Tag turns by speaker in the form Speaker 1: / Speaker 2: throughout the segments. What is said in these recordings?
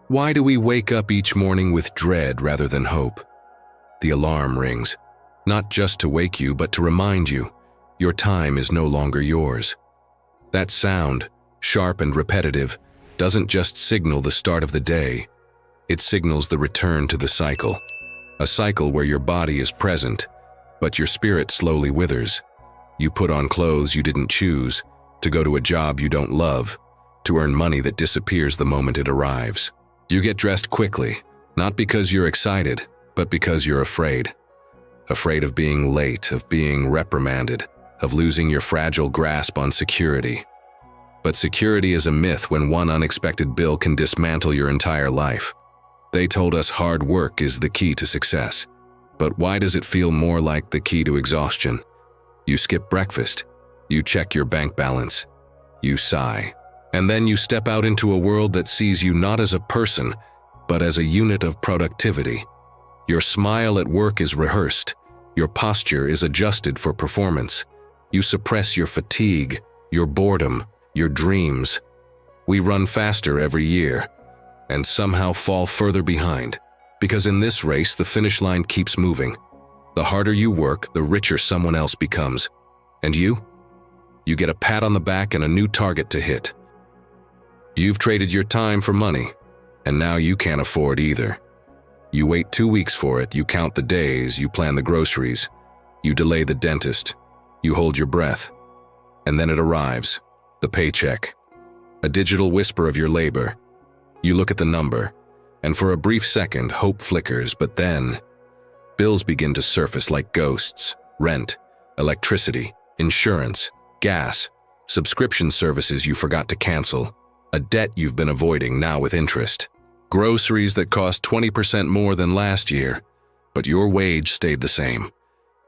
Speaker 1: Why do we wake up each morning with dread rather than hope? The alarm rings, not just to wake you, but to remind you your time is no longer yours. That sound, sharp and repetitive, doesn't just signal the start of the day. It signals the return to the cycle. A cycle where your body is present, but your spirit slowly withers. You put on clothes you didn't choose, to go to a job you don't love, to earn money that disappears the moment it arrives. You get dressed quickly, not because you're excited, but because you're afraid. Afraid of being late, of being reprimanded, of losing your fragile grasp on security. But security is a myth when one unexpected bill can dismantle your entire life. They told us hard work is the key to success. But why does it feel more like the key to exhaustion? You skip breakfast. You check your bank balance. You sigh. And then you step out into a world that sees you not as a person, but as a unit of productivity. Your smile at work is rehearsed. Your posture is adjusted for performance. You suppress your fatigue, your boredom, your dreams. We run faster every year, and somehow fall further behind, because in this race the finish line keeps moving. The harder you work, the richer someone else becomes. And you? You get a pat on the back and a new target to hit. You've traded your time for money, and now you can't afford either. You wait 2 weeks for it, you count the days, you plan the groceries, you delay the dentist, you hold your breath, and then it arrives, the paycheck, a digital whisper of your labor. You look at the number, and for a brief second, hope flickers, but then bills begin to surface like ghosts: rent, electricity, insurance, gas, subscription services you forgot to cancel, a debt you've been avoiding now with interest, groceries that cost 20% more than last year, but your wage stayed the same.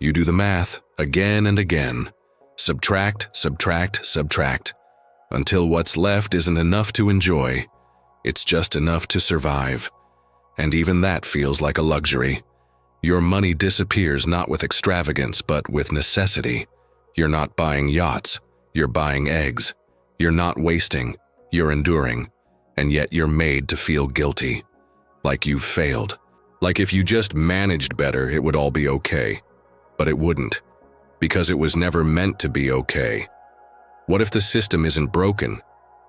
Speaker 1: You do the math again and again, subtract, subtract, subtract, until what's left isn't enough to enjoy, it's just enough to survive. And even that feels like a luxury. Your money disappears not with extravagance, but with necessity. You're not buying yachts, you're buying eggs. You're not wasting, you're enduring, and yet you're made to feel guilty, like you've failed. Like if you just managed better, it would all be okay. But it wouldn't, because it was never meant to be okay. What if the system isn't broken?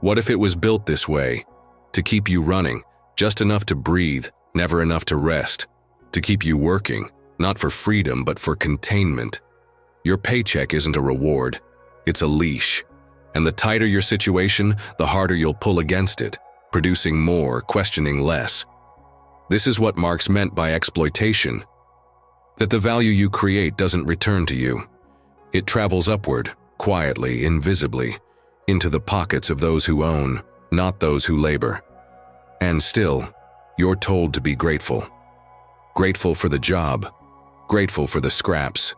Speaker 1: What if it was built this way, to keep you running, just enough to breathe, never enough to rest, to keep you working, not for freedom, but for containment? Your paycheck isn't a reward, it's a leash. And the tighter your situation, the harder you'll pull against it, producing more, questioning less. This is what Marx meant by exploitation, that the value you create doesn't return to you. It travels upward, quietly, invisibly, into the pockets of those who own, not those who labor. And still, you're told to be grateful. Grateful for the job, grateful for the scraps,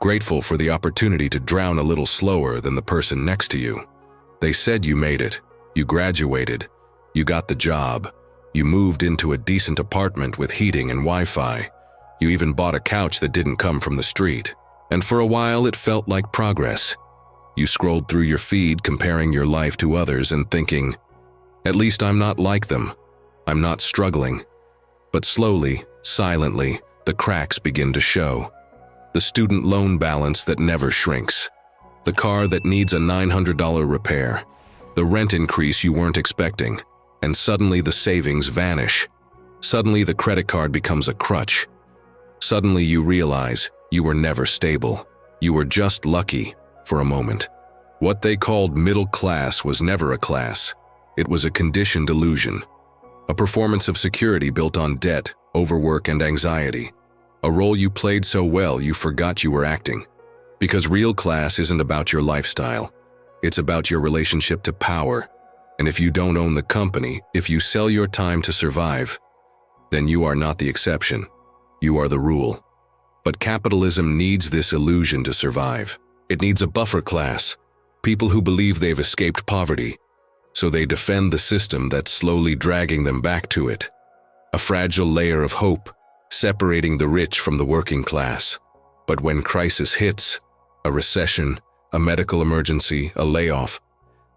Speaker 1: grateful for the opportunity to drown a little slower than the person next to you. They said you made it, you graduated, you got the job, you moved into a decent apartment with heating and Wi-Fi, you even bought a couch that didn't come from the street. And for a while it felt like progress. You scrolled through your feed comparing your life to others and thinking, at least I'm not like them, I'm not struggling. But slowly, silently, the cracks begin to show. The student loan balance that never shrinks. The car that needs a $900 repair. The rent increase you weren't expecting. And suddenly the savings vanish. Suddenly the credit card becomes a crutch. Suddenly you realize you were never stable. You were just lucky for a moment. What they called middle class was never a class. It was a conditioned illusion. A performance of security built on debt, overwork, and anxiety. A role you played so well you forgot you were acting. Because real class isn't about your lifestyle. It's about your relationship to power. And if you don't own the company, if you sell your time to survive, then you are not the exception. You are the rule. But capitalism needs this illusion to survive. It needs a buffer class, people who believe they've escaped poverty, so they defend the system that's slowly dragging them back to it. A fragile layer of hope, separating the rich from the working class. But when crisis hits, a recession, a medical emergency, a layoff,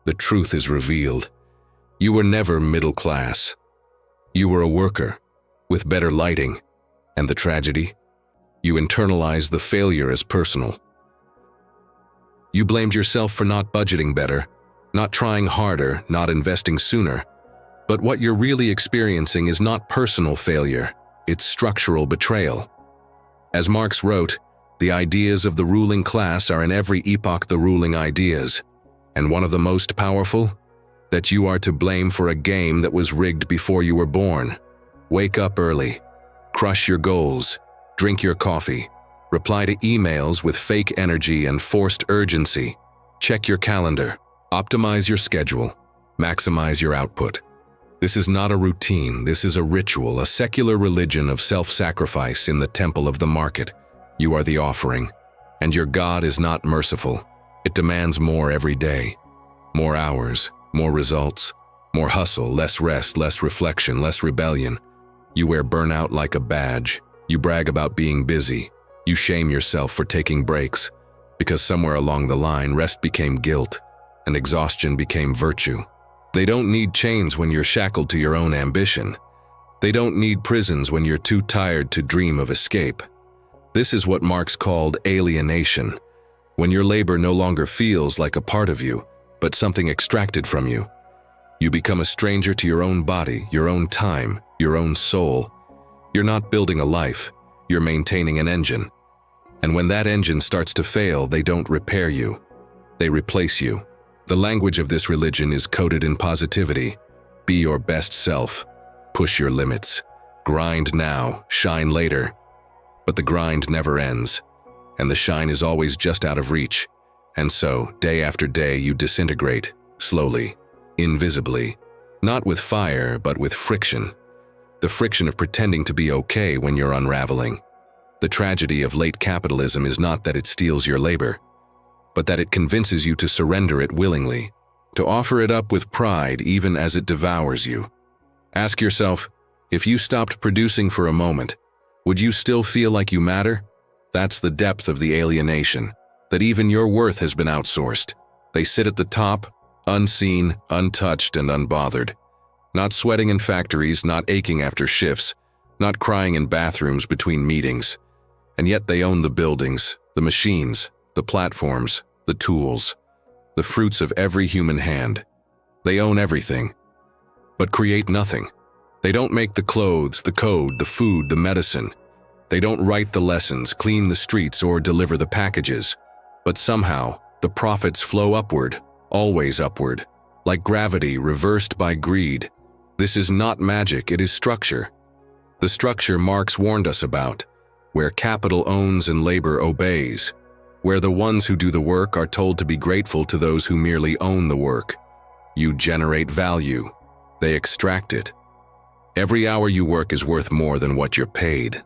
Speaker 1: the truth is revealed. You were never middle class. You were a worker, with better lighting, and the tragedy? You internalized the failure as personal. You blamed yourself for not budgeting better, not trying harder, not investing sooner. But what you're really experiencing is not personal failure, it's structural betrayal. As Marx wrote, the ideas of the ruling class are in every epoch the ruling ideas, and one of the most powerful? That you are to blame for a game that was rigged before you were born. Wake up early, crush your goals, drink your coffee, reply to emails with fake energy and forced urgency, check your calendar, optimize your schedule, maximize your output. This is not a routine, this is a ritual, a secular religion of self-sacrifice in the temple of the market. You are the offering, and your God is not merciful. It demands more every day. More hours, more results, more hustle, less rest, less reflection, less rebellion. You wear burnout like a badge. You brag about being busy. You shame yourself for taking breaks, because somewhere along the line, rest became guilt, and exhaustion became virtue. They don't need chains when you're shackled to your own ambition. They don't need prisons when you're too tired to dream of escape. This is what Marx called alienation, when your labor no longer feels like a part of you, but something extracted from you. You become a stranger to your own body, your own time, your own soul. You're not building a life, you're maintaining an engine. And when that engine starts to fail, they don't repair you. They replace you. The language of this religion is coded in positivity. Be your best self. Push your limits. Grind now, shine later. But the grind never ends, and the shine is always just out of reach. And so, day after day, you disintegrate, slowly, invisibly, not with fire, but with friction. The friction of pretending to be okay when you're unraveling. The tragedy of late capitalism is not that it steals your labor, but that it convinces you to surrender it willingly, to offer it up with pride even as it devours you. Ask yourself, if you stopped producing for a moment, would you still feel like you matter? That's the depth of the alienation, that even your worth has been outsourced. They sit at the top, unseen, untouched, and unbothered. Not sweating in factories, not aching after shifts, not crying in bathrooms between meetings. And yet they own the buildings, the machines, the platforms, the tools, the fruits of every human hand. They own everything, but create nothing. They don't make the clothes, the code, the food, the medicine. They don't write the lessons, clean the streets, or deliver the packages. But somehow, the profits flow upward, always upward, like gravity reversed by greed. This is not magic, it is structure. The structure Marx warned us about, where capital owns and labor obeys, where the ones who do the work are told to be grateful to those who merely own the work. You generate value. They extract it. Every hour you work is worth more than what you're paid.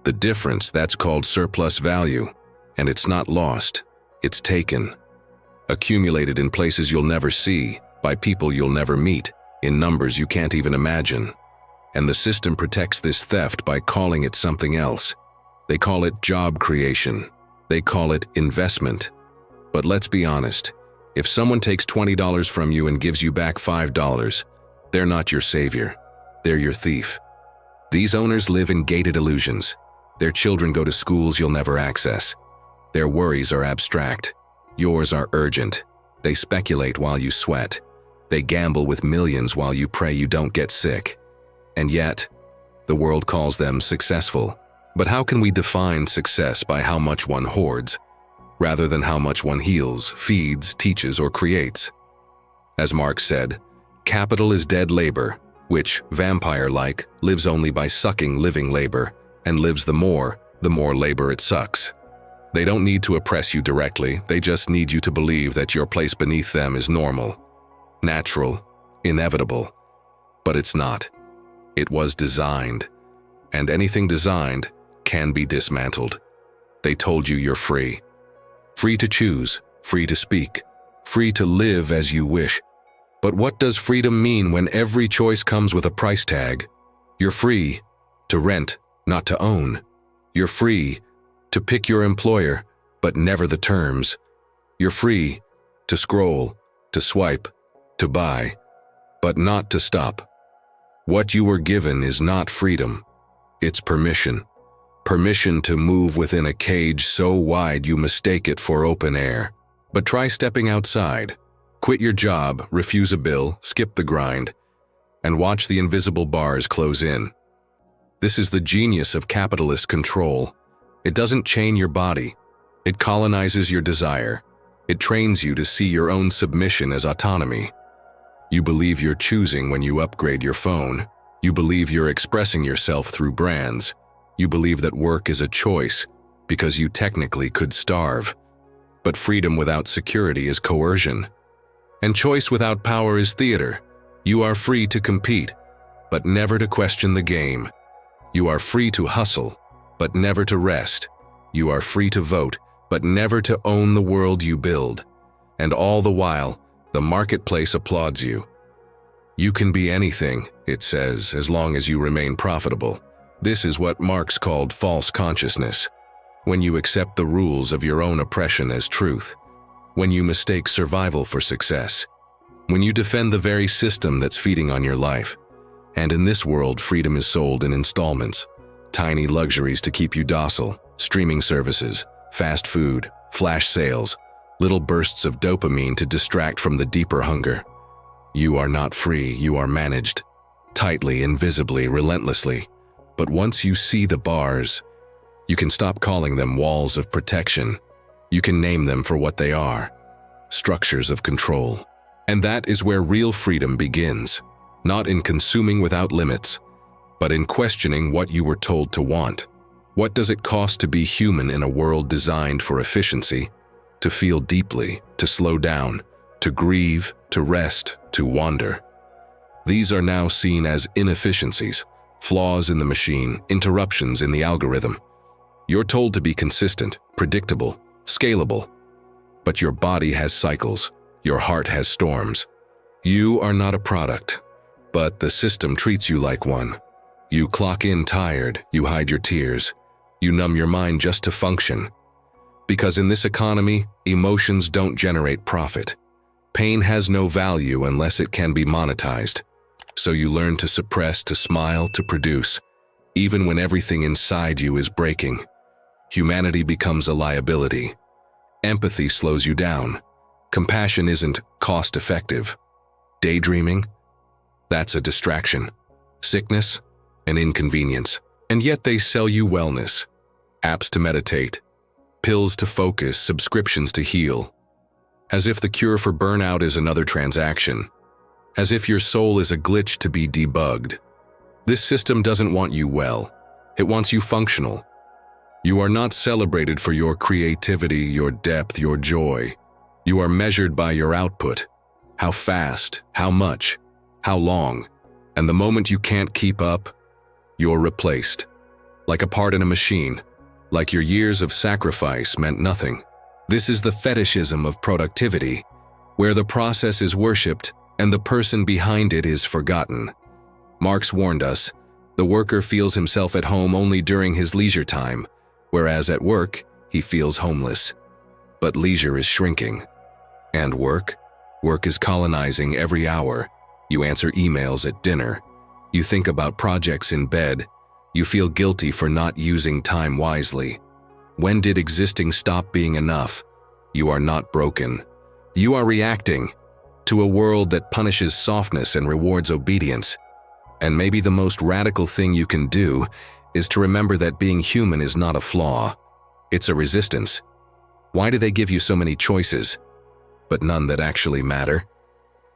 Speaker 1: The difference, that's called surplus value, and it's not lost, it's taken. Accumulated in places you'll never see, by people you'll never meet, in numbers you can't even imagine. And the system protects this theft by calling it something else. They call it job creation. They call it investment. But let's be honest, if someone takes $20 from you and gives you back $5, they're not your savior. They're your thief. These owners live in gated illusions. Their children go to schools you'll never access. Their worries are abstract. Yours are urgent. They speculate while you sweat. They gamble with millions while you pray you don't get sick. And yet, the world calls them successful. But how can we define success by how much one hoards, rather than how much one heals, feeds, teaches, or creates? As Marx said, capital is dead labor, which, vampire-like, lives only by sucking living labor, and lives the more labor it sucks. They don't need to oppress you directly, they just need you to believe that your place beneath them is normal, natural, inevitable. But it's not. It was designed. And anything designed can be dismantled. They told you you're free. Free to choose, free to speak, free to live as you wish. But what does freedom mean when every choice comes with a price tag? You're free to rent, not to own. You're free to pick your employer, but never the terms. You're free to scroll, to swipe, to buy, but not to stop. What you were given is not freedom. It's permission. Permission to move within a cage so wide you mistake it for open air. But try stepping outside. Quit your job, refuse a bill, skip the grind, and watch the invisible bars close in. This is the genius of capitalist control. It doesn't chain your body. It colonizes your desire. It trains you to see your own submission as autonomy. You believe you're choosing when you upgrade your phone. You believe you're expressing yourself through brands. You believe that work is a choice because you technically could starve. But freedom without security is coercion. And choice without power is theater. You are free to compete, but never to question the game. You are free to hustle, but never to rest. You are free to vote, but never to own the world you build. And all the while, the marketplace applauds you. You can be anything, it says, as long as you remain profitable. This is what Marx called false consciousness. When you accept the rules of your own oppression as truth. When you mistake survival for success. When you defend the very system that's feeding on your life. And in this world, freedom is sold in installments. Tiny luxuries to keep you docile, streaming services, fast food, flash sales, little bursts of dopamine to distract from the deeper hunger. You are not free, you are managed. Tightly, invisibly, relentlessly. But once you see the bars, you can stop calling them walls of protection. You can name them for what they are. Structures of control. And that is where real freedom begins. Not in consuming without limits, but in questioning what you were told to want. What does it cost to be human in a world designed for efficiency? To feel deeply, to slow down, to grieve, to rest, to wander. These are now seen as inefficiencies, flaws in the machine, interruptions in the algorithm. You're told to be consistent, predictable, scalable. But your body has cycles, your heart has storms. You are not a product, but the system treats you like one. You clock in tired, you hide your tears, you numb your mind just to function. Because in this economy, emotions don't generate profit. Pain has no value unless it can be monetized. So you learn to suppress, to smile, to produce, even when everything inside you is breaking. Humanity becomes a liability. Empathy slows you down. Compassion isn't cost-effective. Daydreaming? That's a distraction. Sickness? An inconvenience. And yet they sell you wellness. Apps to meditate. Pills to focus, subscriptions to heal. As if the cure for burnout is another transaction. As if your soul is a glitch to be debugged. This system doesn't want you well. It wants you functional. You are not celebrated for your creativity, your depth, your joy. You are measured by your output. How fast, how much, how long. And the moment you can't keep up, you're replaced. Like a part in a machine. Like your years of sacrifice meant nothing. This is the fetishism of productivity, where the process is worshipped and the person behind it is forgotten. Marx warned us, the worker feels himself at home only during his leisure time, whereas at work, he feels homeless. But leisure is shrinking. And work? Work is colonizing every hour. You answer emails at dinner. You think about projects in bed. You feel guilty for not using time wisely. When did existing stop being enough? You are not broken. You are reacting to a world that punishes softness and rewards obedience. And maybe the most radical thing you can do is to remember that being human is not a flaw. It's a resistance. Why do they give you so many choices, but none that actually matter?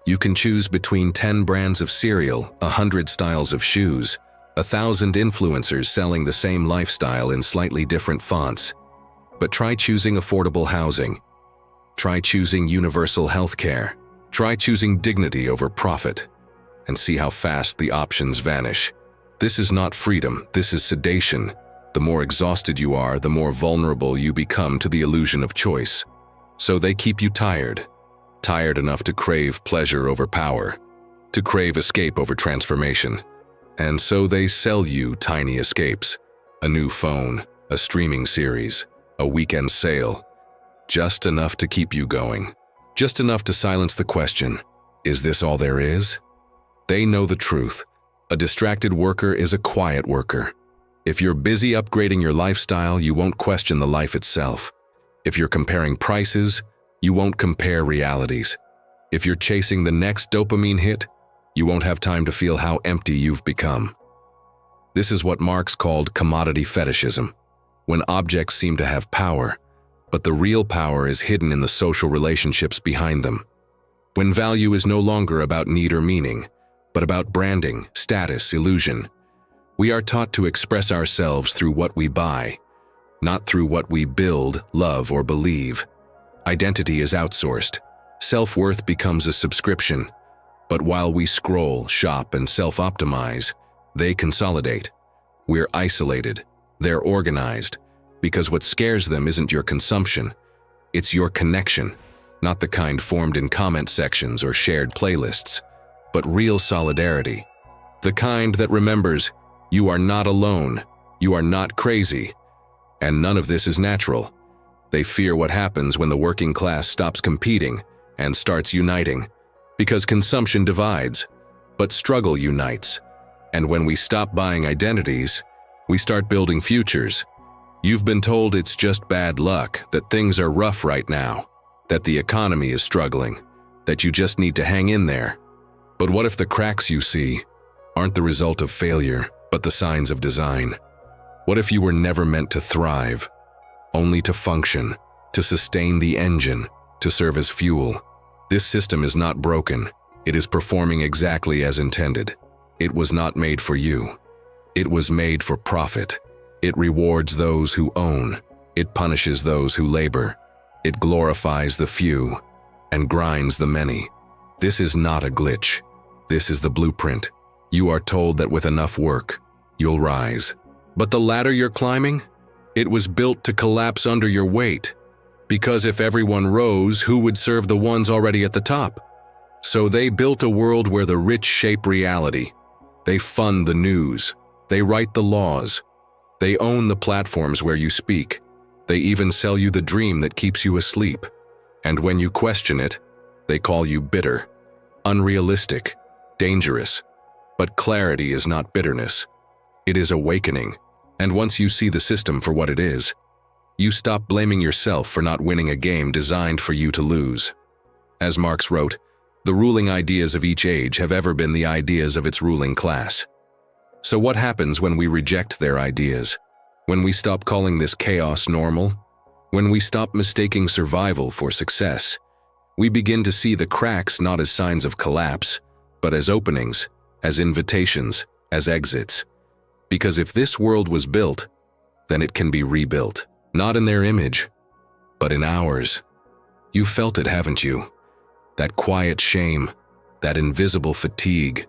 Speaker 1: You can choose between 10 brands of cereal, 100 styles of shoes, 1,000 influencers selling the same lifestyle in slightly different fonts. But try choosing affordable housing. Try choosing universal health care. Try choosing dignity over profit. And see how fast the options vanish. This is not freedom, this is sedation. The more exhausted you are, the more vulnerable you become to the illusion of choice. So they keep you tired. Tired enough to crave pleasure over power. To crave escape over transformation. And so they sell you tiny escapes. A new phone, a streaming series, a weekend sale. Just enough to keep you going. Just enough to silence the question, is this all there is? They know the truth. A distracted worker is a quiet worker. If you're busy upgrading your lifestyle, you won't question the life itself. If you're comparing prices, you won't compare realities. If you're chasing the next dopamine hit, you won't have time to feel how empty you've become. This is what Marx called commodity fetishism, when objects seem to have power, but the real power is hidden in the social relationships behind them. When value is no longer about need or meaning, but about branding, status, illusion. We are taught to express ourselves through what we buy, not through what we build, love, or believe. Identity is outsourced. Self-worth becomes a subscription. But while we scroll, shop, and self-optimize, they consolidate. We're isolated. They're organized. Because what scares them isn't your consumption. It's your connection, not the kind formed in comment sections or shared playlists, but real solidarity. The kind that remembers, you are not alone, you are not crazy, and none of this is natural. They fear what happens when the working class stops competing and starts uniting, because consumption divides, but struggle unites. And when we stop buying identities, we start building futures. You've been told it's just bad luck, that things are rough right now, that the economy is struggling, that you just need to hang in there. But what if the cracks you see aren't the result of failure, but the signs of design? What if you were never meant to thrive, only to function, to sustain the engine, to serve as fuel? This system is not broken. It is performing exactly as intended. It was not made for you. It was made for profit. It rewards those who own. It punishes those who labor. It glorifies the few and grinds the many. This is not a glitch. This is the blueprint. You are told that with enough work, you'll rise. But the ladder you're climbing? It was built to collapse under your weight. Because if everyone rose, who would serve the ones already at the top? So they built a world where the rich shape reality. They fund the news. They write the laws. They own the platforms where you speak. They even sell you the dream that keeps you asleep. And when you question it, they call you bitter, unrealistic, dangerous. But clarity is not bitterness. It is awakening. And once you see the system for what it is, you stop blaming yourself for not winning a game designed for you to lose. As Marx wrote, the ruling ideas of each age have ever been the ideas of its ruling class. So what happens when we reject their ideas? When we stop calling this chaos normal? When we stop mistaking survival for success? We begin to see the cracks not as signs of collapse, but as openings, as invitations, as exits. Because if this world was built, then it can be rebuilt. Not in their image, but in ours. You felt it, haven't you? That quiet shame, that invisible fatigue,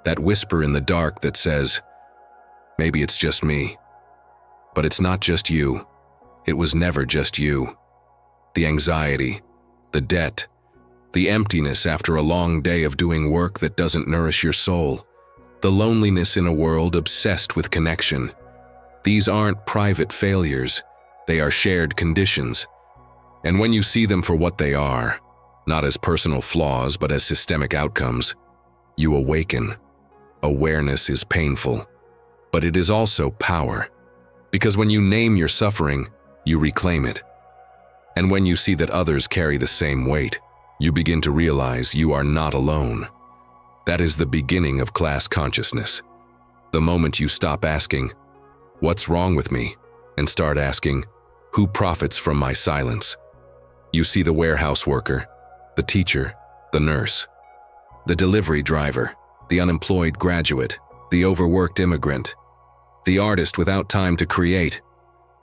Speaker 1: that whisper in the dark that says, maybe it's just me. But it's not just you. It was never just you. The anxiety, the debt, the emptiness after a long day of doing work that doesn't nourish your soul, the loneliness in a world obsessed with connection. These aren't private failures. They are shared conditions. And when you see them for what they are, not as personal flaws but as systemic outcomes, you awaken. Awareness is painful, but it is also power. Because when you name your suffering, you reclaim it. And when you see that others carry the same weight, you begin to realize you are not alone. That is the beginning of class consciousness. The moment you stop asking, "What's wrong with me?" and start asking, "Who profits from my silence?" You see the warehouse worker, the teacher, the nurse, the delivery driver, the unemployed graduate, the overworked immigrant, the artist without time to create,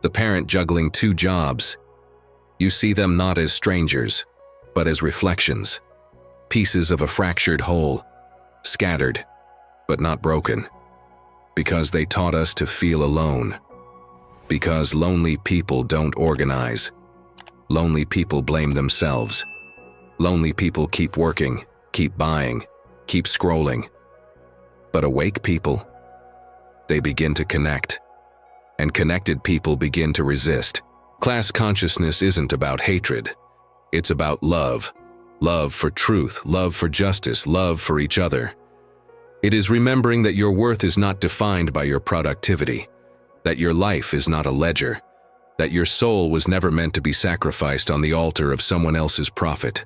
Speaker 1: the parent juggling 2 jobs. You see them not as strangers, but as reflections, pieces of a fractured whole, scattered, but not broken, because they taught us to feel alone. Because lonely people don't organize. Lonely people blame themselves. Lonely people keep working, keep buying, keep scrolling. But awake people, they begin to connect. And connected people begin to resist. Class consciousness isn't about hatred. It's about love. Love for truth, love for justice, love for each other. It is remembering that your worth is not defined by your productivity, that your life is not a ledger, that your soul was never meant to be sacrificed on the altar of someone else's profit.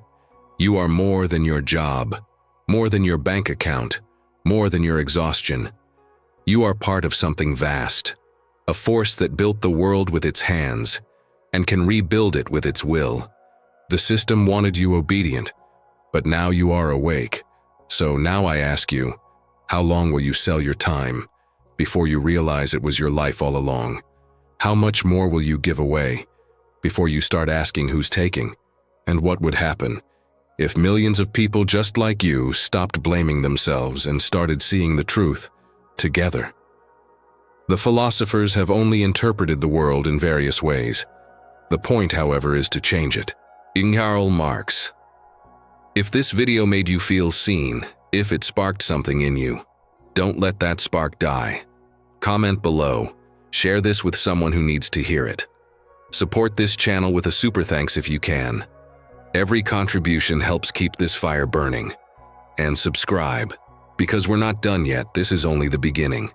Speaker 1: You are more than your job, more than your bank account, more than your exhaustion. You are part of something vast, a force that built the world with its hands and can rebuild it with its will. The system wanted you obedient, but now you are awake. So now I ask you, how long will you sell your time before you realize it was your life all along? How much more will you give away before you start asking who's taking? And what would happen if millions of people just like you stopped blaming themselves and started seeing the truth together? The philosophers have only interpreted the world in various ways. The point, however, is to change it. Karl Marx. If this video made you feel seen, if it sparked something in you, don't let that spark die. Comment below. Share this with someone who needs to hear it. Support this channel with a super thanks if you can. Every contribution helps keep this fire burning. And subscribe, because we're not done yet. This is only the beginning.